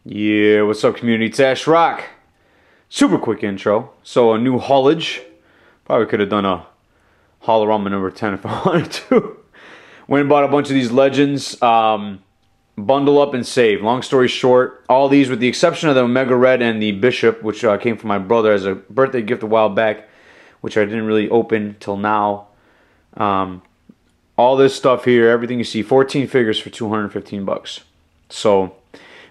Yeah, what's up, community? It's Ash Rock. Super quick intro. So, a new haulage. Probably could have done a Haulorama number 10 if I wanted to. Went and bought a bunch of these legends. Bundle up and save. Long story short, all these, with the exception of the Omega Red and the Bishop, which came from my brother as a birthday gift a while back, which I didn't really open till now. All this stuff here, everything you see, 14 figures for 215 bucks. So,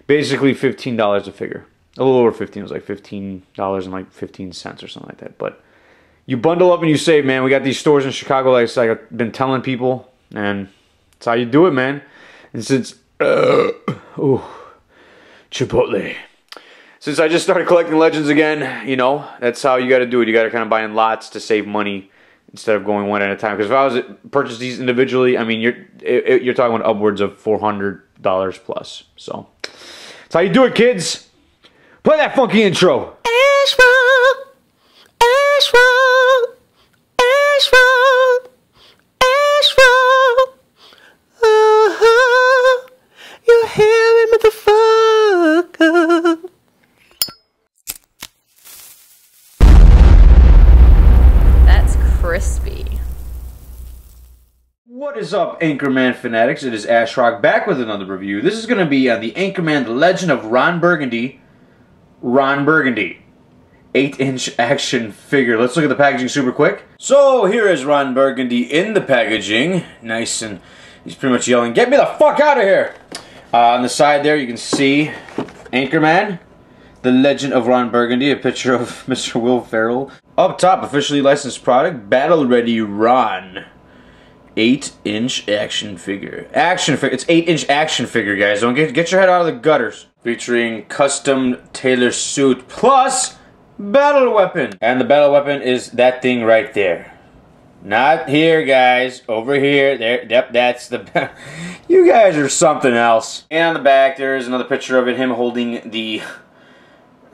basically $15 a figure. A little over 15. It was like $15.15 or something like that. But you bundle up and you save, man. We got these stores in Chicago, like I've been telling people, and that's how you do it, man. And since Chipotle. Since I just started collecting legends again, you know, that's how you got to do it. You got to kind of buy in lots to save money instead of going one at a time. Because if I was to purchase these individually, I mean, you're talking about upwards of $400 plus. So that's how you do it, kids. Play that funky intro. Ash Rock, Ash Rock, Ash Rock, Ash Rock. You hear me, motherfucker? That's crispy. What is up, Anchorman fanatics? It is Ash Rock back with another review. This is going to be on the Anchorman, The Legend of Ron Burgundy. Ron Burgundy. 8-inch action figure. Let's look at the packaging super quick. So, here is Ron Burgundy in the packaging. Nice, and he's pretty much yelling, "Get me the fuck out of here!" On the side there, you can see Anchorman, The Legend of Ron Burgundy, a picture of Mr. Will Ferrell. Up top, officially licensed product, Battle Ready Ron. 8-inch action figure. It's 8-inch action figure, guys. Don't get your head out of the gutters. Featuring custom tailor suit plus battle weapon. And the battle weapon is that thing right there. Not here, guys. Over here. There. Yep, that's the... You guys are something else. And on the back, there is another picture of it. Him holding the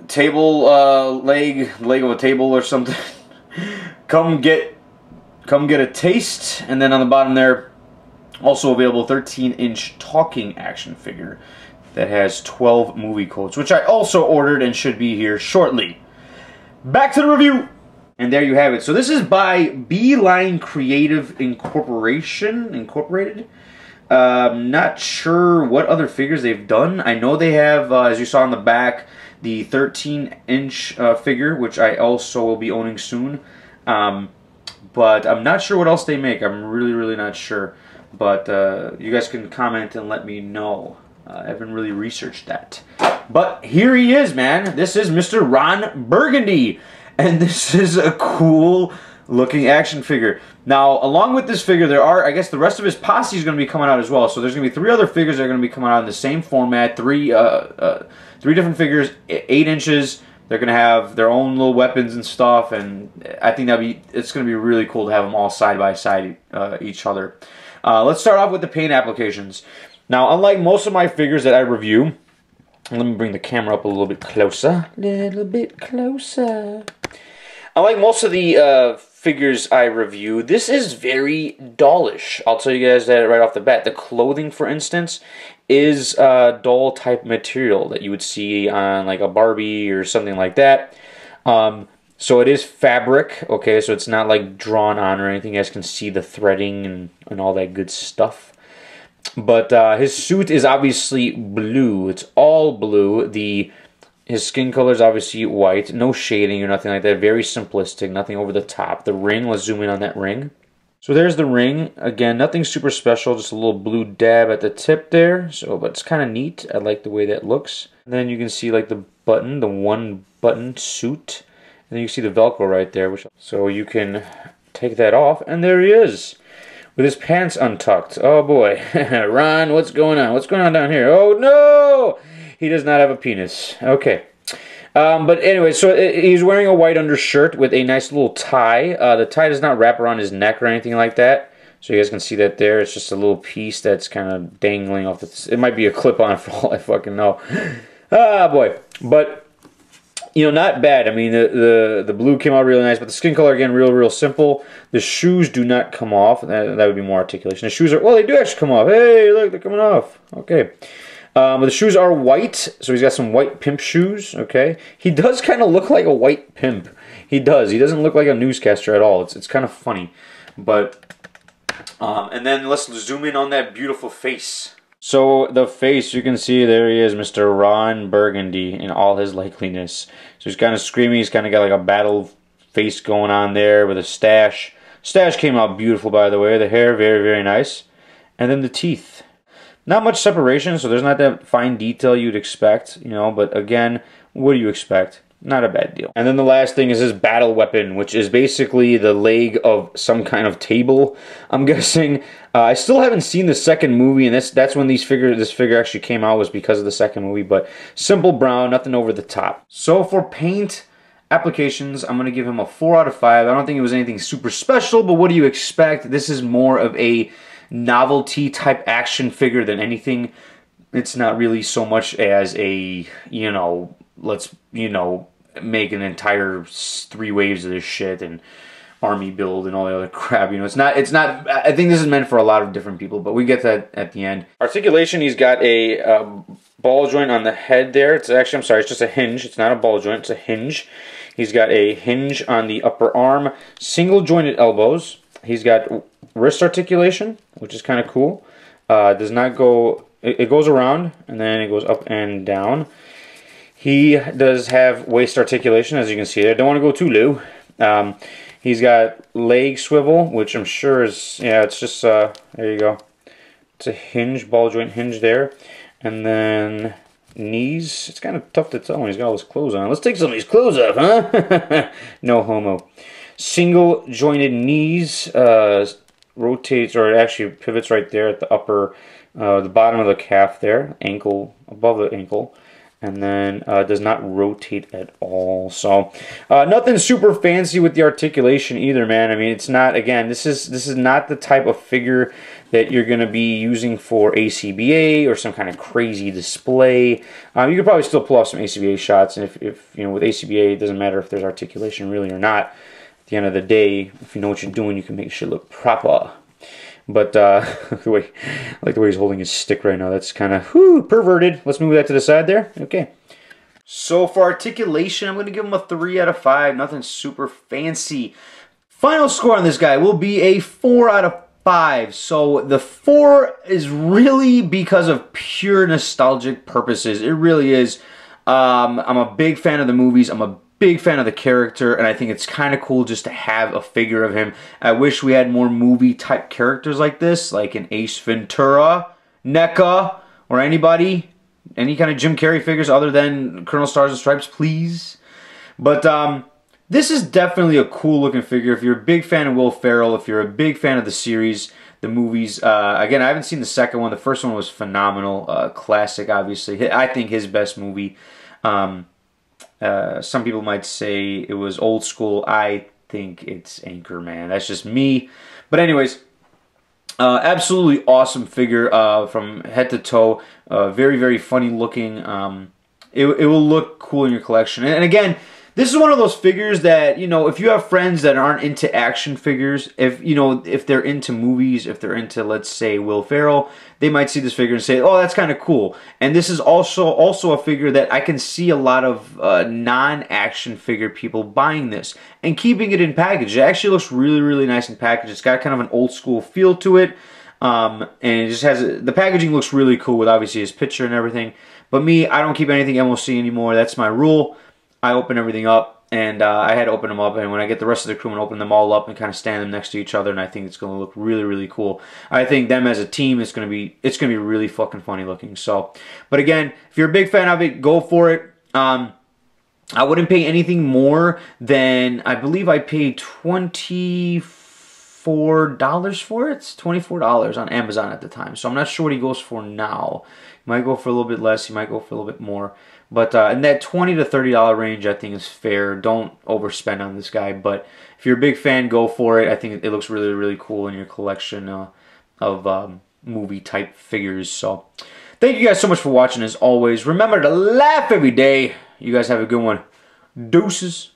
table, leg of a table or something. Come get a taste. And then on the bottom there, also available 13-inch talking action figure that has 12 movie quotes, which I also ordered and should be here shortly. Back to the review. And there you have it. So this is by Beeline Creative Incorporated. Not sure what other figures they've done. I know they have, as you saw on the back, the 13-inch figure, which I also will be owning soon. But I'm not sure what else they make. I'm really not sure. But you guys can comment and let me know. I haven't really researched that. But here he is, man. This is Mr. Ron Burgundy. And this is a cool looking action figure. Now, along with this figure, there are, I guess, the rest of his posse is going to be coming out as well. So there's going to be 3 other figures that are going to be coming out in the same format. Three different figures, 8 inches. They're going to have their own little weapons and stuff. And I think it's going to be really cool to have them all side by side each other. Let's start off with the paint applications. Now, unlike most of my figures that I review, let me bring the camera up a little bit closer. Unlike most of the figures I review, this is very dollish. I'll tell you guys that right off the bat. The clothing, for instance, is doll type material that you would see on like a Barbie or something like that. So it is fabric, okay, so it's not like drawn on or anything. You guys can see the threading and all that good stuff. But his suit is obviously blue. It's all blue. His skin color is obviously white. No shading or nothing like that. Very simplistic. Nothing over the top. The ring, let's zoom in on that ring. So there's the ring. Again, nothing super special. Just a little blue dab at the tip there. But it's kind of neat. I like the way that looks. And then you can see like the button, the one button suit. And then you see the Velcro right there. So you can take that off. And there he is, with his pants untucked. Oh boy. Ron, what's going on? What's going on down here? Oh no! He does not have a penis. Okay. But anyway, so he's wearing a white undershirt with a nice little tie. The tie does not wrap around his neck or anything like that. So you guys can see that there. It's just a little piece that's kind of dangling off the... It might be a clip-on for all I fucking know. Ah, boy. But... You know, not bad. I mean, the blue came out really nice, but the skin color, again, real simple. The shoes do not come off. That would be more articulation. The shoes are, well, they do actually come off. Hey, look, they're coming off. Okay. The shoes are white, so he's got some white pimp shoes, okay? He does kind of look like a white pimp. He does. He doesn't look like a newscaster at all. It's kind of funny. But, and then let's zoom in on that beautiful face. So the face, you can see there he is, Mr. Ron Burgundy in all his likeliness. So he's kind of screaming. He's kind of got like a battle face going on there with a stash. Stash came out beautiful, by the way. The hair, very, very nice. And then the teeth. Not much separation, so there's not that fine detail you'd expect, you know, but again, what do you expect? Not a bad deal. And then the last thing is his battle weapon, which is basically the leg of some kind of table, I'm guessing. I still haven't seen the second movie, and that's when this figure actually came out, was because of the second movie, but simple brown, nothing over the top. So for paint applications, I'm going to give him a 4 out of 5. I don't think it was anything super special, but what do you expect? This is more of a novelty type action figure than anything. It's not really so much as a, you know, let's, you know, make an entire 3 waves of this shit and army build and all the other crap. You know, it's not, I think this is meant for a lot of different people, but we get that at the end. Articulation, he's got a ball joint on the head there. It's actually, I'm sorry, it's just a hinge. It's not a ball joint, it's a hinge. He's got a hinge on the upper arm, single jointed elbows. He's got wrist articulation, which is kind of cool. Does not go, it goes around and then it goes up and down. He does have waist articulation, as you can see there. Don't want to go too low. He's got leg swivel, which I'm sure is, yeah, it's just, there you go. It's a hinge, ball joint hinge there. And then knees, it's kind of tough to tell when he's got all his clothes on. Let's take some of these clothes off, huh? No homo. Single jointed knees, rotates, or it actually pivots right there at the upper, the bottom of the calf there, ankle, above the ankle, and then does not rotate at all. So nothing super fancy with the articulation either, man. I mean, it's not, again, this is not the type of figure that you're going to be using for ACBA or some kind of crazy display. You could probably still pull off some ACBA shots, and if you know, with ACBA, it doesn't matter if there's articulation really or not. At the end of the day, if you know what you're doing, you can make shit look proper. But I like the way he's holding his stick right now. That's kind of perverted. Let's move that to the side there. Okay. So for articulation, I'm going to give him a 3 out of 5. Nothing super fancy. Final score on this guy will be a 4 out of 5. So the 4 is really because of pure nostalgic purposes. It really is. I'm a big fan of the movies. I'm a big fan of the character, and I think it's kind of cool just to have a figure of him. I wish we had more movie type characters like this, like in Ace Ventura, NECA, or anybody. Any kind of Jim Carrey figures other than Colonel Stars and Stripes, please. But this is definitely a cool looking figure. If you're a big fan of Will Ferrell, if you're a big fan of the series, the movies, again, I haven't seen the second one. The first one was phenomenal. Classic, obviously. I think his best movie. Some people might say it was old school. I think it's Anchorman. That's just me. But anyways, absolutely awesome figure from head to toe. Very, very funny looking. It will look cool in your collection. And again, this is one of those figures that, you know, if you have friends that aren't into action figures, if they're into movies, if they're into, let's say, Will Ferrell, they might see this figure and say, oh, that's kind of cool. And this is also a figure that I can see a lot of non-action figure people buying this and keeping it in package. It actually looks really, really nice in package. It's got kind of an old school feel to it. And it just has, the packaging looks really cool with obviously his picture and everything. But me, I don't keep anything MOC anymore. That's my rule. I open everything up, and I had to open them up, and when I get the rest of the crew, I'm going to open them all up and kind of stand them next to each other, and I think it's going to look really, really cool. I think them as a team, it's going to be really fucking funny looking. So, but again, if you're a big fan of it, go for it. I wouldn't pay anything more than, I believe I paid $24 for it. It's $24 on Amazon at the time, so I'm not sure what he goes for now. He might go for a little bit less, he might go for a little bit more. But in that $20 to $30 range, I think is fair. Don't overspend on this guy. But if you're a big fan, go for it. I think it looks really, really cool in your collection of movie-type figures. So thank you guys so much for watching, as always. Remember to laugh every day. You guys have a good one. Deuces.